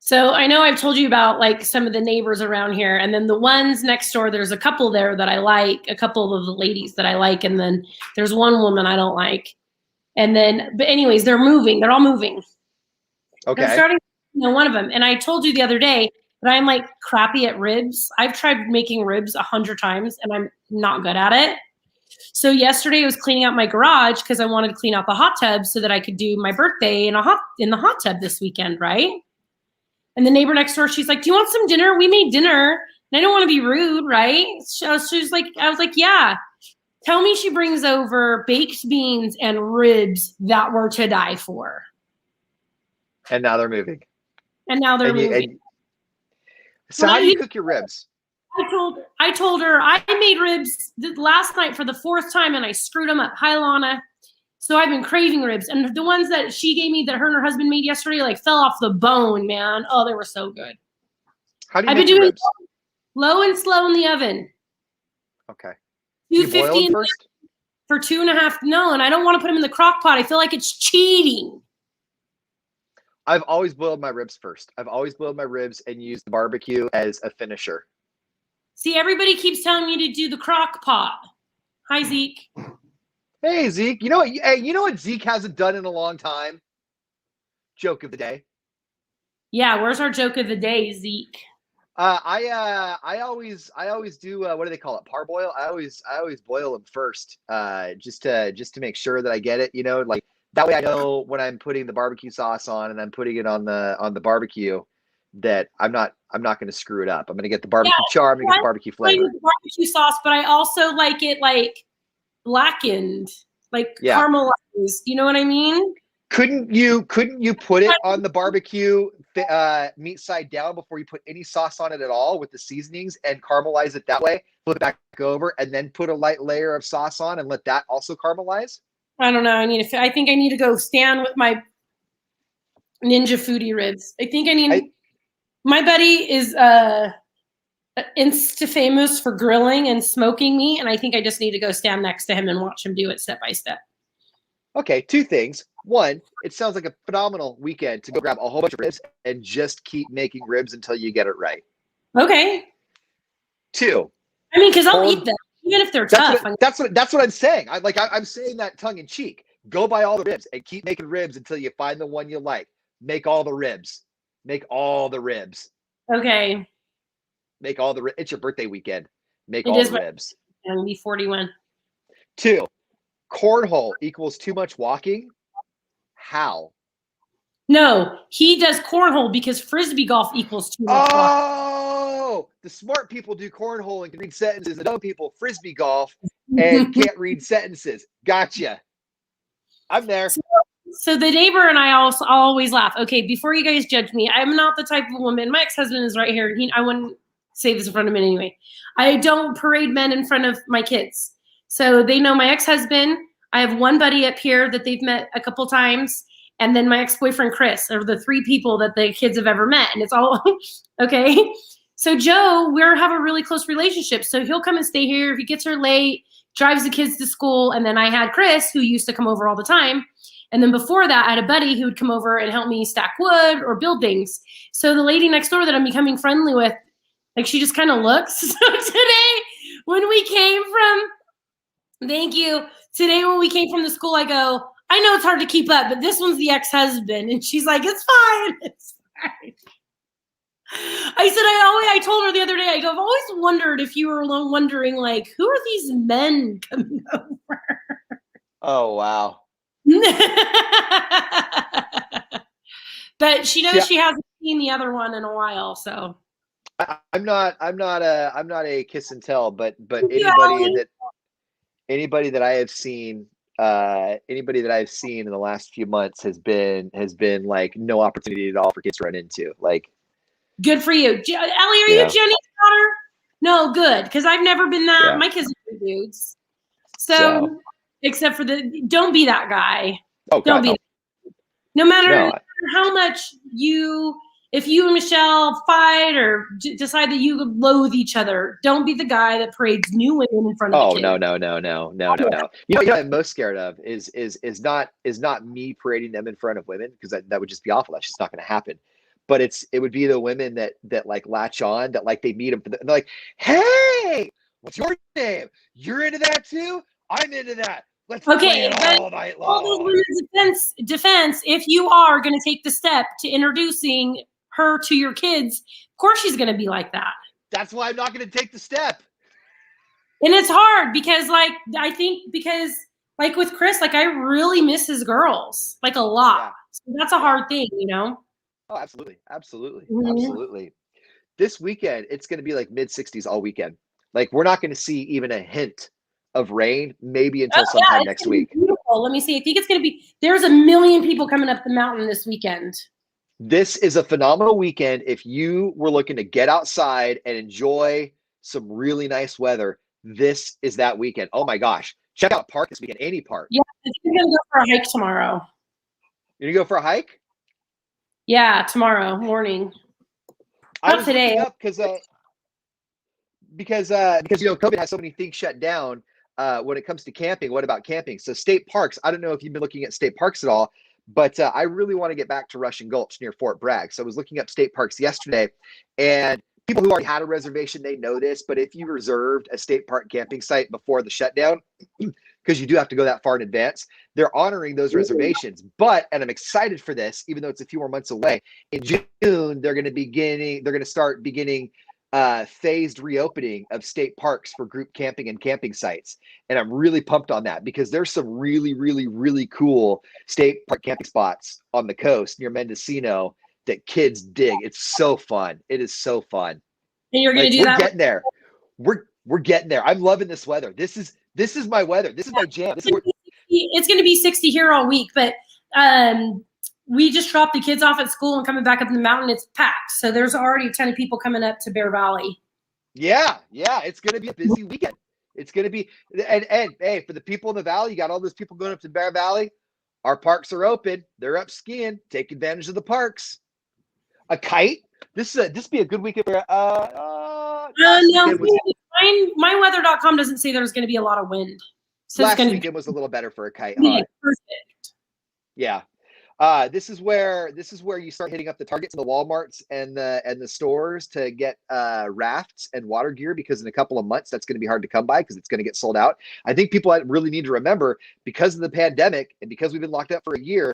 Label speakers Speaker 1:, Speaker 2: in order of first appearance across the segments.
Speaker 1: So I know I've told you about like some of the neighbors around here, and then the ones next door, there's a couple there that I like, a couple of the ladies that I like, and then there's one woman I don't like. And then, but anyways, they're moving. They're all moving. They're
Speaker 2: Okay.
Speaker 1: starting, one of them. And I told you the other day that I'm like crappy at ribs. I've tried making ribs 100 times and I'm not good at it. So yesterday I was cleaning out my garage because I wanted to clean out the hot tub so that I could do my birthday in the hot tub this weekend, right? And the neighbor next door, she's like, "Do you want some dinner? We made dinner." And I don't want to be rude, right? She was like, I was like, "Yeah." Tell me she brings over baked beans and ribs that were to die for.
Speaker 2: And now they're moving.
Speaker 1: And now they're moving.
Speaker 2: So how do you cook your ribs?
Speaker 1: I told her I made ribs last night for the 4th time and I screwed them up. Hi, Lana. So I've been craving ribs. And the ones that she gave me that her and her husband made yesterday, like fell off the bone, man. Oh, they were so good.
Speaker 2: How do you make your ribs?
Speaker 1: Low and slow in the oven.
Speaker 2: Okay.
Speaker 1: 250 first? For 2.5. No, and I don't want to put them in the crock pot. I feel like it's cheating.
Speaker 2: I've always boiled my ribs first. I've always boiled my ribs and used the barbecue as a finisher.
Speaker 1: See, everybody keeps telling me to do the crock pot. Hi, Zeke.
Speaker 2: Hey, Zeke. You know what? Hey, you know what Zeke hasn't done in a long time? Joke of the day.
Speaker 1: Yeah, where's our joke of the day, Zeke?
Speaker 2: I always do what do they call it? Parboil. I always boil them first, just to make sure that I get it. You know, like that way I know when I'm putting the barbecue sauce on and I'm putting it on the barbecue that I'm not going to screw it up. I'm going to get the barbecue char. I'm going to get the barbecue flavor.
Speaker 1: The barbecue sauce, but I also like it like blackened, like caramelized. You know what I mean?
Speaker 2: Couldn't you put it on the barbecue meat side down before you put any sauce on it at all with the seasonings and caramelize it that way? Flip it back over and then put a light layer of sauce on and let that also caramelize?
Speaker 1: I don't know. I think I need to go stand with my Ninja Foodie ribs. I think I need. My buddy is insta famous for grilling and smoking meat, and I think I just need to go stand next to him and watch him do it step by step.
Speaker 2: Okay, 2 things. 1, it sounds like a phenomenal weekend to go grab a whole bunch of ribs and just keep making ribs until you get it right.
Speaker 1: Okay.
Speaker 2: 2.
Speaker 1: I mean, because I'll eat them even if they're tough.
Speaker 2: That's what I'm saying. I'm saying that tongue in cheek. Go buy all the ribs and keep making ribs until you find the one you like. Make all the ribs. Make all the ribs.
Speaker 1: Okay.
Speaker 2: Make all the. It's your birthday weekend. Make all the ribs.
Speaker 1: I'll be 41.
Speaker 2: 2, cornhole equals too much walking. How?
Speaker 1: No, he does cornhole because frisbee golf equals too much walking.
Speaker 2: Oh, the smart people do cornhole and can read sentences. The dumb people frisbee golf and can't read sentences. Gotcha. I'm there.
Speaker 1: So the neighbor and I also always laugh. Okay, before you guys judge me, I'm not the type of woman. My ex-husband is right here. I wouldn't say this in front of him anyway. I don't parade men in front of my kids. So they know my ex-husband. I have one buddy up here that they've met a couple times. And then my ex-boyfriend, Chris, are the 3 people that the kids have ever met. And it's all, okay. So Joe, we have a really close relationship. So he'll come and stay here. If he gets here late, drives the kids to school. And then I had Chris, who used to come over all the time. And then before that, I had a buddy who would come over and help me stack wood or build things. So the lady next door that I'm becoming friendly with, like she just kind of looks. So today, when we came from, thank you. Today when we came from the school, I go, I know it's hard to keep up, but this one's the ex-husband. And she's like, it's fine. It's fine. I told her the other day, I go, I've always wondered if you were wondering, like, who are these men coming over?
Speaker 2: Oh, wow.
Speaker 1: But she knows she hasn't seen the other one in a while, so.
Speaker 2: I'm not a kiss and tell, but anybody that I have seen in the last few months has been like no opportunity at all for kids to run into. Like,
Speaker 1: good for you. Ellie, are you Jenny's daughter? No, good, because I've never been that. Yeah. My kids are dudes. So except for don't be that guy.
Speaker 2: Oh,
Speaker 1: don't
Speaker 2: God,
Speaker 1: be. No matter how much if you and Michelle fight or decide that you loathe each other, don't be the guy that parades new women in front of the kids.
Speaker 2: No. You know what I'm most scared of is not me parading them in front of women, because that would just be awful. That's just not going to happen. but it would be the women that like latch on, that like they meet them, they're like, hey, what's your name? You're into that too? I'm into that. Let's play it all night long.
Speaker 1: All those women's defense, if you are going to take the step to introducing her to your kids, of course she's going to be like that.
Speaker 2: That's why I'm not going to take the step.
Speaker 1: And it's hard because, like, I think because, like, with Chris, like, I really miss his girls, like, a lot. Yeah. So that's a hard thing, you know?
Speaker 2: Oh, absolutely. Absolutely. Mm-hmm. Absolutely. This weekend, it's going to be like mid-60s all weekend. Like, we're not going to see even a hint of rain, maybe until sometime next week.
Speaker 1: Beautiful. Let me see. I think it's going to be, there's a million people coming up the mountain this weekend.
Speaker 2: This is a phenomenal weekend. If you were looking to get outside and enjoy some really nice weather, this is that weekend. Oh my gosh. Check out park this weekend, any park.
Speaker 1: Yeah, I think I'm going to go for a hike tomorrow.
Speaker 2: You're going to go for a hike?
Speaker 1: Yeah, tomorrow morning.
Speaker 2: Not today. Up because you know, COVID has so many things shut down when it comes to camping. What about camping? So state parks, I don't know if you've been looking at state parks at all, but I really want to get back to Russian Gulch near Fort Bragg. So I was looking up state parks yesterday, and people who already had a reservation, they know this, but if you reserved a state park camping site before the shutdown, because you do have to go that far in advance, they're honoring those reservations. But, and I'm excited for this, even though it's a few more months away, in June, they're going to start beginning phased reopening of state parks for group camping and camping sites. And I'm really pumped on that because there's some really, really, really cool state park camping spots on the coast near Mendocino that kids dig. It's so fun. It is so fun.
Speaker 1: And you're going to do that?
Speaker 2: We're getting there. We're getting there. I'm loving this weather. This is my weather. This is my jam.
Speaker 1: It's going to be 60 here all week, but we just dropped the kids off at school and coming back up the mountain. It's packed. So there's already a ton of people coming up to Bear Valley.
Speaker 2: Yeah. It's going to be a busy weekend. It's going to be, and hey, for the people in the valley, you got all those people going up to Bear Valley. Our parks are open. They're up skiing. Take advantage of the parks. A kite. This be a good weekend for
Speaker 1: no, myweather.com doesn't say there's going to be a lot of wind. So
Speaker 2: last weekend was a little better for a kite.
Speaker 1: Yeah, perfect.
Speaker 2: Yeah. This is where you start hitting up the Targets and the Walmarts and the stores to get rafts and water gear, because in a couple of months that's going to be hard to come by because it's going to get sold out. I think people really need to remember, because of the pandemic and because we've been locked up for a year,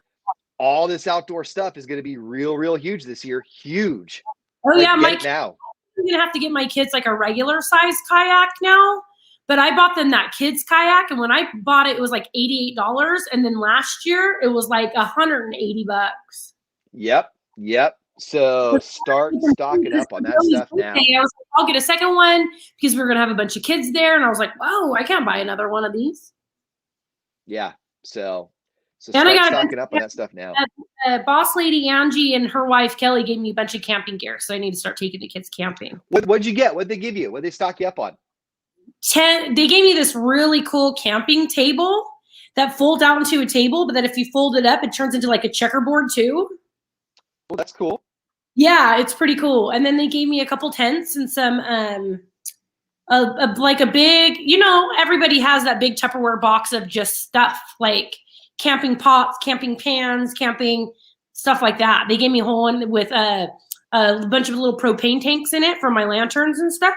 Speaker 2: all this outdoor stuff is going to be real huge this year. Huge.
Speaker 1: Oh yeah,
Speaker 2: now
Speaker 1: I'm going to have to get my kids like a regular size kayak now. But I bought them that kids kayak, and when I bought it, it was like $88, and then last year it was like $180.
Speaker 2: Yep. So start stocking up on that stuff now.
Speaker 1: I was like, I'll get a second one because we're gonna have a bunch of kids there, and I was like, whoa, I can't buy another one of these.
Speaker 2: Yeah. So start stocking up on that stuff now.
Speaker 1: Boss lady Angie and her wife Kelly gave me a bunch of camping gear, so I need to start taking the kids camping.
Speaker 2: What'd you get? What'd they give you? What'd they stock you up on?
Speaker 1: They gave me this really cool camping table that folds out into a table, but that if you fold it up, it turns into like a checkerboard too.
Speaker 2: Well, that's cool.
Speaker 1: Yeah, it's pretty cool. And then they gave me a couple tents and some like a big, you know, everybody has that big Tupperware box of just stuff like camping pots, camping pans, camping stuff like that. They gave me a whole one with a bunch of little propane tanks in it for my lanterns and stuff.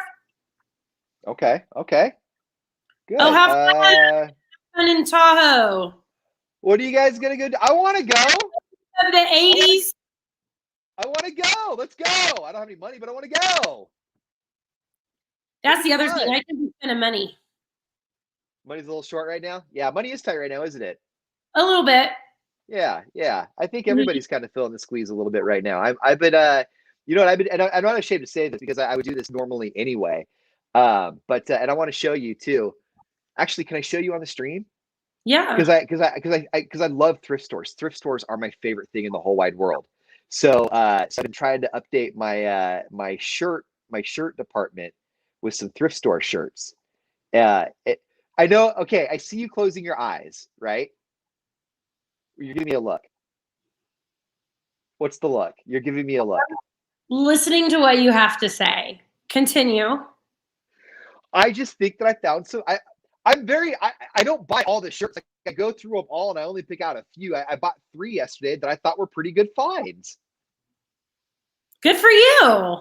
Speaker 2: Okay. Good.
Speaker 1: Oh, have fun in Tahoe.
Speaker 2: What are you guys gonna go do? I want to go.
Speaker 1: Of the 80s.
Speaker 2: I want to go. Let's go. I don't have any money, but I want to go.
Speaker 1: That's the other thing. I can be spending money.
Speaker 2: Money's a little short right now. Yeah, money is tight right now, isn't it?
Speaker 1: A little bit.
Speaker 2: Yeah. I think everybody's kind of feeling the squeeze a little bit right now. I've been, you know what, and I'm not ashamed to say this because I would do this normally anyway. But and I want to show you too. Actually, can I show you on the stream?
Speaker 1: Yeah.
Speaker 2: Because I love thrift stores. Thrift stores are my favorite thing in the whole wide world. So I've been trying to update my my shirt department with some thrift store shirts. I know. Okay, I see you closing your eyes, right? You're giving me a look. What's the look? You're giving me a look.
Speaker 1: Listening to what you have to say. Continue.
Speaker 2: I just think that I found some. I don't buy all the shirts. I go through them all and I only pick out a few. I bought 3 yesterday that I thought were pretty good finds.
Speaker 1: Good for you.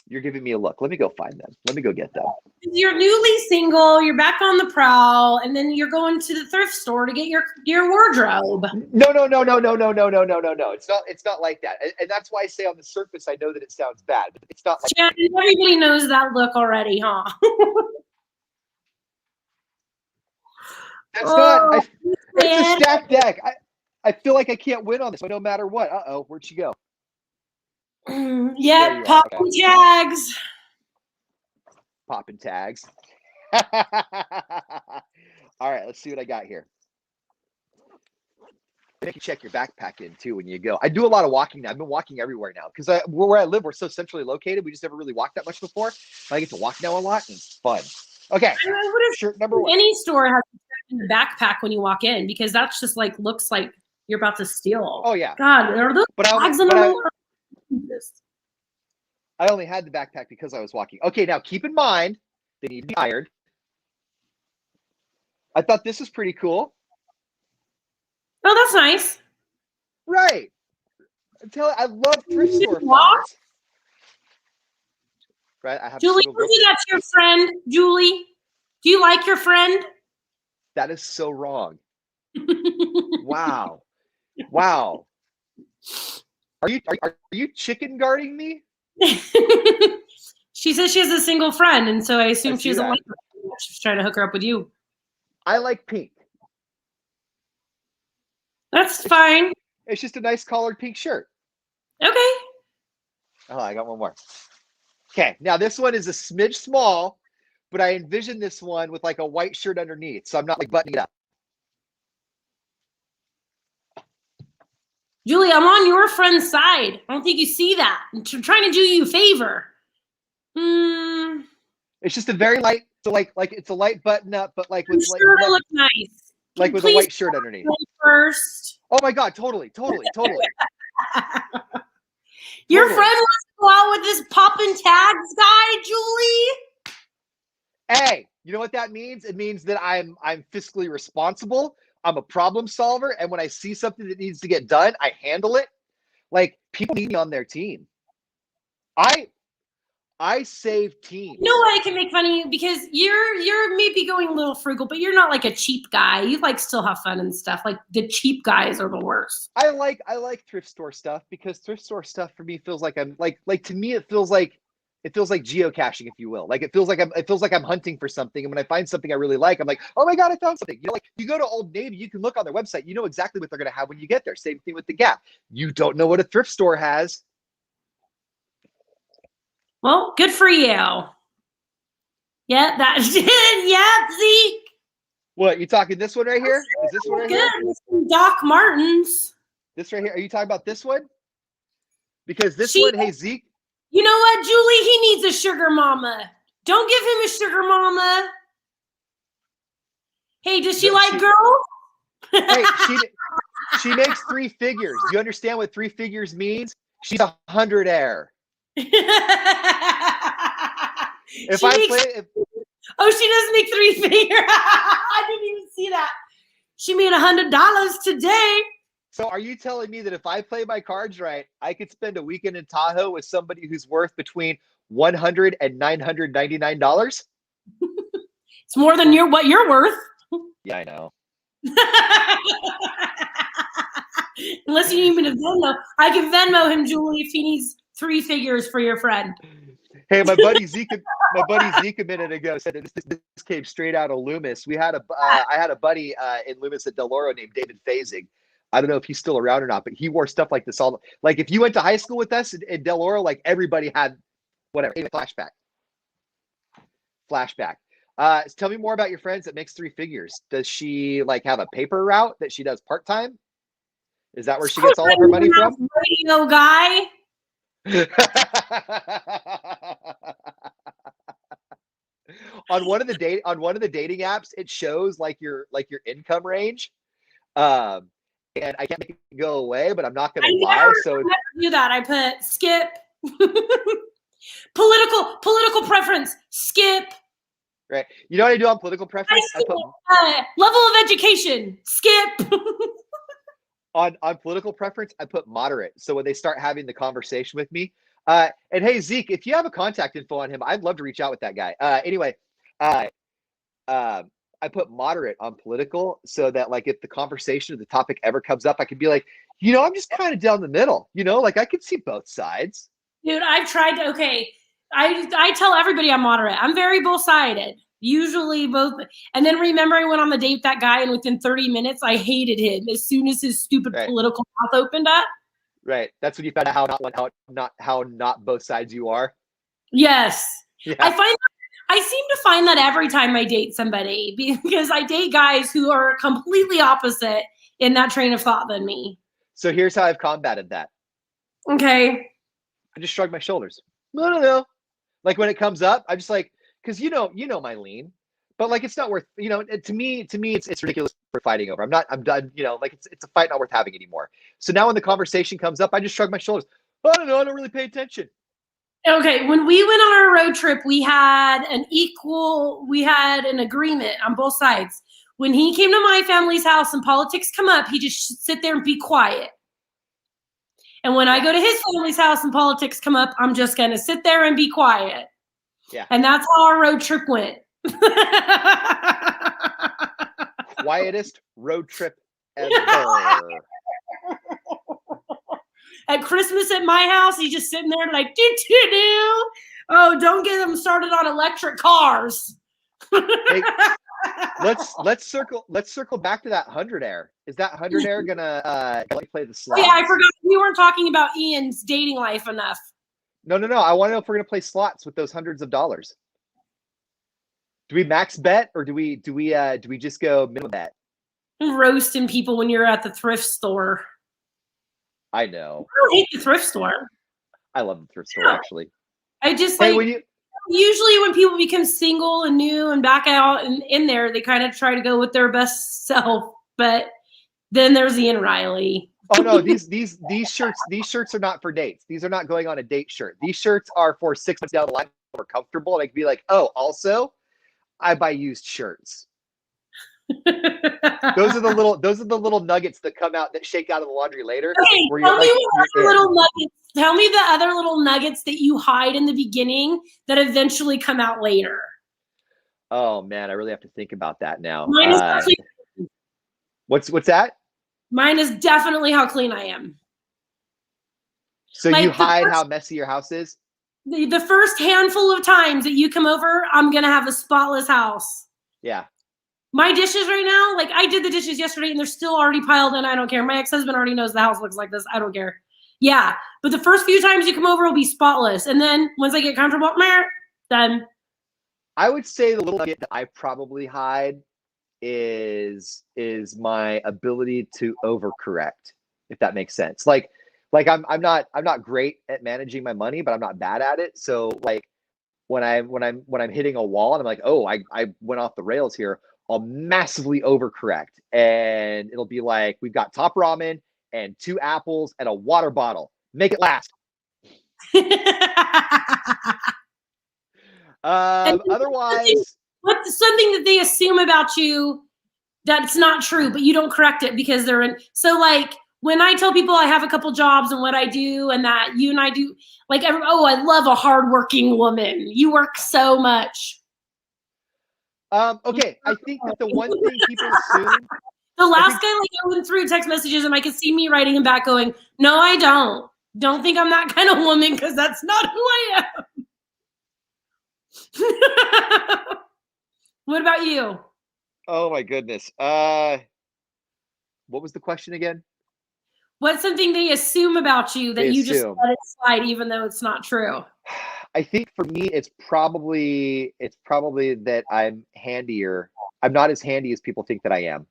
Speaker 2: You're giving me a look. Let me go find them. Let me go get them.
Speaker 1: You're newly single, you're back on the prowl, and then you're going to the thrift store to get your wardrobe.
Speaker 2: No. It's not like that. And that's why I say on the surface, I know that it sounds bad, but it's not like
Speaker 1: Shannon, everybody knows that look already, huh?
Speaker 2: that's not.
Speaker 1: Oh,
Speaker 2: It's a
Speaker 1: man.
Speaker 2: stacked deck. I feel like I can't win on this one no matter what. Uh-oh, where'd she go? There
Speaker 1: Yeah,
Speaker 2: you are.
Speaker 1: pop
Speaker 2: Okay.
Speaker 1: tags.
Speaker 2: Popping tags. All right, let's see what I got here. Make you check your backpack in too when you go. I do a lot of walking now. I've been walking everywhere now because where I live, we're so centrally located. We just never really walked that much before. I get to walk now a lot, and it's fun. Okay, shirt number one.
Speaker 1: Any store has a backpack when you walk in because that's just like looks like you're about to steal.
Speaker 2: Oh yeah.
Speaker 1: God, are those bags in
Speaker 2: I only had the backpack because I was walking. Okay, now keep in mind they need to be ironed. I thought this was pretty cool.
Speaker 1: Oh, that's nice.
Speaker 2: Right. I love thrift store finds. Right. I have
Speaker 1: Julie, don't do that to your friend. Julie, do you like your friend?
Speaker 2: That is so wrong. Wow. Wow. Are you chicken guarding me?
Speaker 1: She says she has a single friend, and so I assume she doesn't like her. She's trying to hook her up with you.
Speaker 2: I like pink.
Speaker 1: That's fine.
Speaker 2: It's just a nice collared pink shirt.
Speaker 1: Okay.
Speaker 2: Oh, I got one more. Okay, now this one is a smidge small, but I envision this one with like a white shirt underneath, so I'm not like buttoning it up.
Speaker 1: Julie, I'm on your friend's side. I don't think you see that. I'm trying to do you a favor.
Speaker 2: It's just a very light, so like it's a light button up, but like with
Speaker 1: sure it looks nice.
Speaker 2: Like with a white shirt underneath.
Speaker 1: First.
Speaker 2: Oh my God, totally.
Speaker 1: Your friend wants to go out with this poppin' tags guy, Julie?
Speaker 2: Hey, you know what that means? It means that I'm fiscally responsible. I'm a problem solver, and when I see something that needs to get done, I handle it. Like people need me on their team. I save teams.
Speaker 1: You know what? I can make fun of you because you're maybe going a little frugal, but you're not like a cheap guy. You like still have fun and stuff. Like the cheap guys are the worst.
Speaker 2: I like thrift store stuff because thrift store stuff for me feels like I'm like to me it feels like geocaching, if you will. Like it feels like I'm hunting for something, and when I find something I really like, I'm like, oh my God, I found something. You know, like you go to Old Navy, you can look on their website, you know exactly what they're going to have when you get there. Same thing with the Gap. You don't know what a thrift store has.
Speaker 1: Well, good for you. Yeah, that yeah, Zeke.
Speaker 2: What, you talking this one right here? Is this one right here?
Speaker 1: Doc Martens.
Speaker 2: This right here. Are you talking about this one? Because this one, hey Zeke.
Speaker 1: You know what, Julie? He needs a sugar mama. Don't give him a sugar mama. Hey, does she like girls?
Speaker 2: Hey, she makes 3 figures. Do you understand what 3 figures means? She's 100 air. If
Speaker 1: she does make 3 figures. I didn't even see that. She made $100 today.
Speaker 2: So are you telling me that if I play my cards right, I could spend a weekend in Tahoe with somebody who's worth between $100 and $999?
Speaker 1: It's more than what you're worth.
Speaker 2: Yeah, I know.
Speaker 1: Unless you need me to Venmo. I can Venmo him, Julie, if he needs 3 figures for your friend.
Speaker 2: Hey, my buddy Zeke a minute ago said that this came straight out of Loomis. I had a buddy in Loomis at Del Oro named David Phasing. I don't know if he's still around or not, but he wore stuff like this all. Like if you went to high school with us in Del Oro, like everybody had whatever. Flashback. Tell me more about your friends that makes 3 figures. Does she like have a paper route that she does part-time? Is that where she gets all of her money from?
Speaker 1: Radio guy.
Speaker 2: On one of the dating apps, it shows like your income range. And I can't make it go away, but I'm not gonna lie. So I
Speaker 1: never do that. I put skip. political preference, skip.
Speaker 2: Right. You know what I do on political preference?
Speaker 1: I put level of education, skip.
Speaker 2: on political preference, I put moderate. So when they start having the conversation with me, and hey Zeke, if you have a contact info on him, I'd love to reach out with that guy. Anyway, uh, I put moderate on political so that like if the conversation or the topic ever comes up, I can be like, I'm just kind of down the middle. Like I can see both sides.
Speaker 1: Dude, I've tried to. Okay, I tell everybody I'm moderate. I'm very both sided. Usually both. And then remember, I went on the date with that guy, and within 30 minutes, I hated him as soon as his stupid political mouth opened up.
Speaker 2: Right. That's when you found out how not both sides you are.
Speaker 1: Yes.
Speaker 2: Yeah.
Speaker 1: I seem to find that every time I date somebody because I date guys who are completely opposite in that train of thought than me.
Speaker 2: So here's how I've combated that.
Speaker 1: Okay.
Speaker 2: I just shrug my shoulders. No. Like when it comes up, I just like, because you know my lean, but like it's not worth, to me it's ridiculous for fighting over. I'm done, like it's a fight not worth having anymore. So now when the conversation comes up, I just shrug my shoulders. I don't know, I don't really pay attention.
Speaker 1: Okay, when we went on our road trip, we had an agreement on both sides. When he came to my family's house and politics come up, he just sit there and be quiet. And when I go to his family's house and politics come up, I'm just going to sit there and be quiet.
Speaker 2: Yeah.
Speaker 1: And that's how our road trip went.
Speaker 2: Quietest road trip ever.
Speaker 1: At Christmas at my house, he's just sitting there like, do. Oh, don't get them started on electric cars.
Speaker 2: Hey, let's circle back to that 100 air. Is that 100 air gonna play the slots?
Speaker 1: Yeah, I forgot we weren't talking about Ian's dating life enough.
Speaker 2: No. I want to know if we're gonna play slots with those hundreds of dollars. Do we max bet or do we just go minimum bet?
Speaker 1: Roasting people when you're at the thrift store.
Speaker 2: I know.
Speaker 1: I don't hate the thrift store.
Speaker 2: I love the thrift store actually.
Speaker 1: I just usually when people become single and new and back out and in there, they kind of try to go with their best self. But then there's Ian Riley.
Speaker 2: Oh no, these shirts are not for dates. These are not going on a date shirt. These shirts are for 6 months down the line more comfortable. And I can be like, oh, also, I buy used shirts. Those are the little nuggets that come out that shake out of the laundry later.
Speaker 1: Okay, tell me the other little nuggets that you hide in the beginning that eventually come out later.
Speaker 2: Oh man, I really have to think about that now. What's that?
Speaker 1: Mine is definitely how clean I am.
Speaker 2: So like you hide how messy your house is?
Speaker 1: The first handful of times that you come over, I'm gonna have a spotless house.
Speaker 2: Yeah.
Speaker 1: My dishes right now, like I did the dishes yesterday and they're still already piled in. I don't care. My ex-husband already knows the house looks like this. I don't care. Yeah. But the first few times you come over will be spotless. And then once I get comfortable, done.
Speaker 2: I would say the little nugget that I probably hide is my ability to overcorrect, if that makes sense. Like I'm not great at managing my money, but I'm not bad at it. So like when I'm hitting a wall and I'm like, oh, I went off the rails here, I'll massively overcorrect. And it'll be like, we've got top ramen and 2 apples and a water bottle. Make it last. Otherwise,
Speaker 1: what's something that they assume about you that's not true, but you don't correct it because they're in. So like when I tell people I have a couple jobs and what I do and that you and I do, like, oh, I love a hardworking woman. You work so much.
Speaker 2: Okay, I think that the one thing people assume.
Speaker 1: The last guy, like, I went through text messages and I could see me writing him back going, no, I don't. Don't think I'm that kind of woman because that's not who I am. What about you?
Speaker 2: Oh my goodness. What was the question again?
Speaker 1: What's something they assume about you that you just let it slide even though it's not true?
Speaker 2: I think for me, it's probably that I'm handier. I'm not as handy as people think that I am.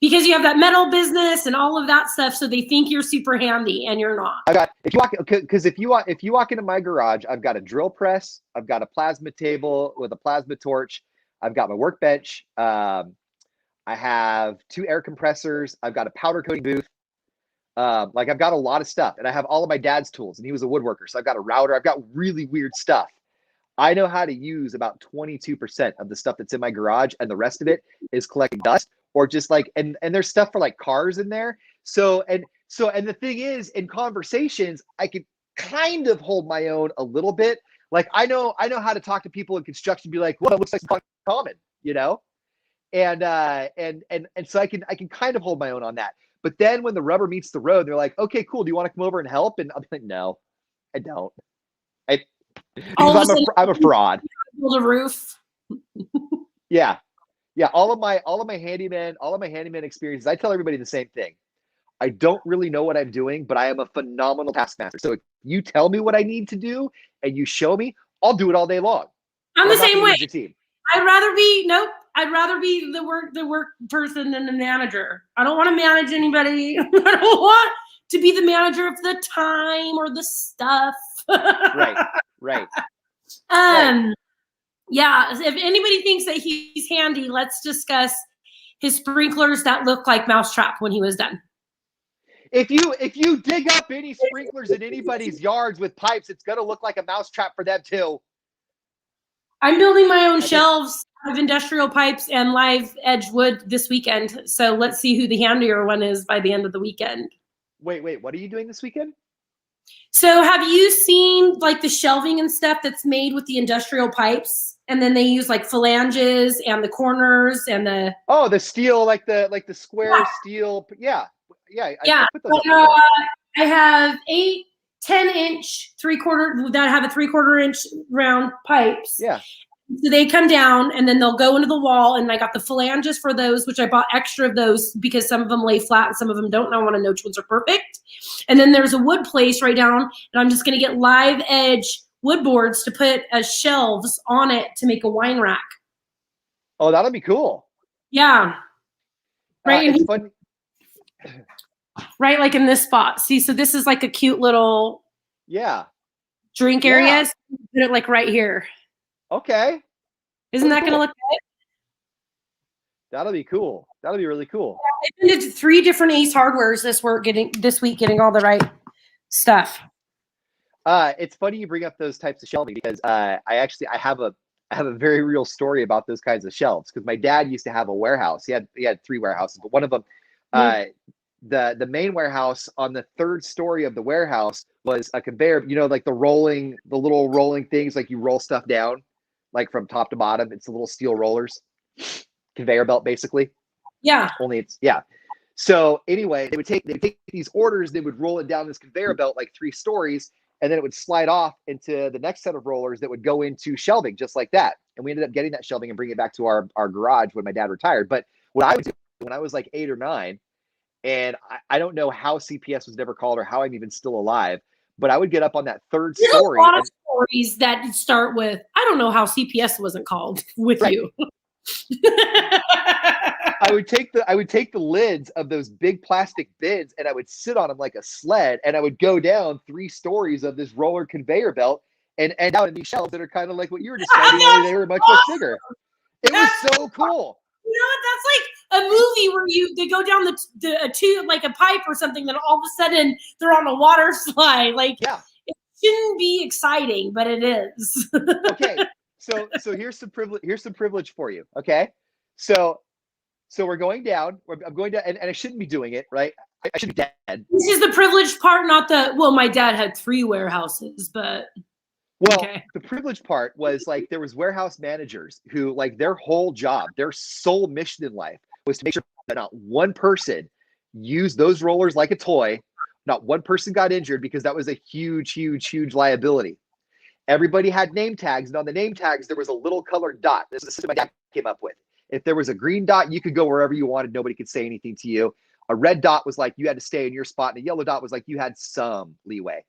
Speaker 1: Because you have that metal business and all of that stuff, so they think you're super handy, and you're not.
Speaker 2: If you walk into my garage, I've got a drill press, I've got a plasma table with a plasma torch, I've got my workbench, I have 2 air compressors, I've got a powder coating booth. Like I've got a lot of stuff, and I have all of my dad's tools, and he was a woodworker, so I've got a router. I've got really weird stuff. I know how to use about 22% of the stuff that's in my garage, and the rest of it is collecting dust or just like, and there's stuff for like cars in there. And the thing is, in conversations, I can kind of hold my own a little bit. Like I know how to talk to people in construction, be like, well, it looks like common, you know? And so I can kind of hold my own on that. But then when the rubber meets the road, they're like, okay, cool. Do you want to come over and help? And I'll be like, no, I don't. Because I'm a fraud.
Speaker 1: Build a roof.
Speaker 2: Yeah. Yeah. All of my handyman experiences, I tell everybody the same thing. I don't really know what I'm doing, but I am a phenomenal taskmaster. So if you tell me what I need to do and you show me, I'll do it all day long.
Speaker 1: I'm the same way.
Speaker 2: Team.
Speaker 1: I'd rather be the work person than the manager. I don't want to manage anybody. I don't want to be the manager of the time or the stuff.
Speaker 2: Right.
Speaker 1: Yeah. If anybody thinks that he's handy, let's discuss his sprinklers that look like mousetrap when he was done.
Speaker 2: If you dig up any sprinklers in anybody's yards with pipes, it's gonna look like a mousetrap for them too.
Speaker 1: I'm building my own shelves out of industrial pipes and live edge wood this weekend. So let's see who the handier one is by the end of the weekend.
Speaker 2: Wait, what are you doing this weekend?
Speaker 1: So have you seen like the shelving and stuff that's made with the industrial pipes? And then they use like phalanges and the corners and the
Speaker 2: steel, like the square steel. Yeah. I put those up
Speaker 1: I have 8 10-inch 3/4 that have a 3/4 inch round pipes.
Speaker 2: Yeah.
Speaker 1: So they come down and then they'll go into the wall, and I got the phalanges for those, which I bought extra of those because some of them lay flat and some of them don't. And I want to know which ones are perfect. And then there's a wood place right down, and I'm just going to get live edge wood boards to put as shelves on it to make a wine rack.
Speaker 2: Oh, that'll be cool.
Speaker 1: Yeah. Right.
Speaker 2: It's fun.
Speaker 1: Right, like in this spot. See, so this is like a cute little drink area. So put it like right here.
Speaker 2: Okay.
Speaker 1: Isn't that going to look good?
Speaker 2: That'll be cool. That'll be really cool.
Speaker 1: Yeah, I did 3 different Ace Hardwares this week, getting all the right stuff.
Speaker 2: It's funny you bring up those types of shelving because I have a very real story about those kinds of shelves because my dad used to have a warehouse. He had 3 warehouses, but one of them, the main warehouse on the 3rd story of the warehouse was a conveyor, like the little rolling things, like you roll stuff down, like from top to bottom. It's the little steel rollers, conveyor belt, basically.
Speaker 1: Yeah.
Speaker 2: Only so anyway, they would take these orders, they would roll it down this conveyor belt, like 3 stories, and then it would slide off into the next set of rollers that would go into shelving just like that. And we ended up getting that shelving and bringing it back to our garage when my dad retired. But what I would do when I was like 8 or 9, and I don't know how CPS was never called or how I'm even still alive, but I would get up on that 3rd story.
Speaker 1: There's a lot of stories that start with, I don't know how CPS wasn't called with you.
Speaker 2: I would take the lids of those big plastic bins and I would sit on them like a sled, and I would go down 3 stories of this roller conveyor belt and end out in these shelves that are kind of like what you were describing, only they were much bigger. It was so cool.
Speaker 1: You know what? That's like a movie where they go down a tube, like a pipe or something, then all of a sudden they're on a water slide. Like, it shouldn't be exciting, but it is.
Speaker 2: Okay, so here's some privilege for you. Okay, so we're going down. I'm going to, and I shouldn't be doing it, right? I should be dead.
Speaker 1: This is the privileged part, not the. Well, my dad had 3 warehouses, but.
Speaker 2: Well, the privileged part was like there was warehouse managers who, like, their whole job, their sole mission in life was to make sure that not one person used those rollers like a toy. Not one person got injured, because that was a huge liability. Everybody had name tags, and on the name tags, there was a little colored dot. This is the system my dad came up with. If there was a green dot, you could go wherever you wanted. Nobody could say anything to you. A red dot was like you had to stay in your spot, and a yellow dot was like you had some leeway.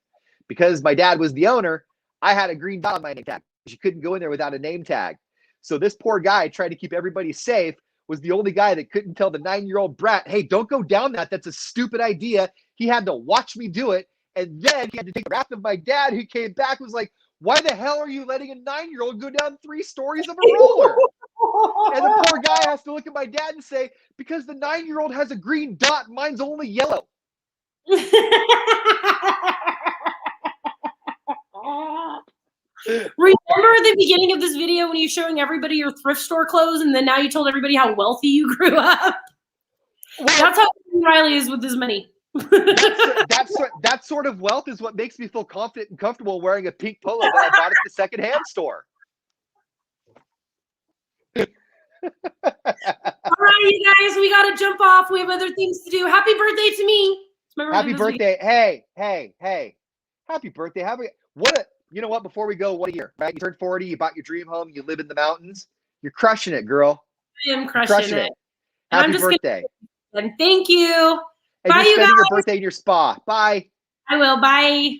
Speaker 2: Because my dad was the owner, I had a green dot on my name tag. You couldn't go in there without a name tag. So this poor guy trying to keep everybody safe was the only guy that couldn't tell the 9-year-old brat, hey, don't go down that. That's a stupid idea. He had to watch me do it. And then he had to take the wrath of my dad, who came back, was like, why the hell are you letting a 9-year-old go down 3 stories of a roller? And the poor guy has to look at my dad and say, because the 9-year-old has a green dot, mine's only yellow.
Speaker 1: Remember the beginning of this video when you're showing everybody your thrift store clothes, and then now you told everybody how wealthy you grew up? Well, that's how Riley is with his money.
Speaker 2: That sort of wealth is what makes me feel confident and comfortable wearing a pink polo that I bought at the secondhand store.
Speaker 1: All right, you guys, we got to jump off. We have other things to do. Happy birthday to me.
Speaker 2: Happy birthday. Hey. Happy birthday. You know what? Before we go, what a year, right? You turned 40, you bought your dream home, you live in the mountains. You're crushing it, girl.
Speaker 1: I am crushing it.
Speaker 2: Happy birthday.
Speaker 1: And thank you.
Speaker 2: And
Speaker 1: Bye,
Speaker 2: you're
Speaker 1: you
Speaker 2: spending
Speaker 1: guys.
Speaker 2: your birthday in your spa. Bye.
Speaker 1: I will. Bye.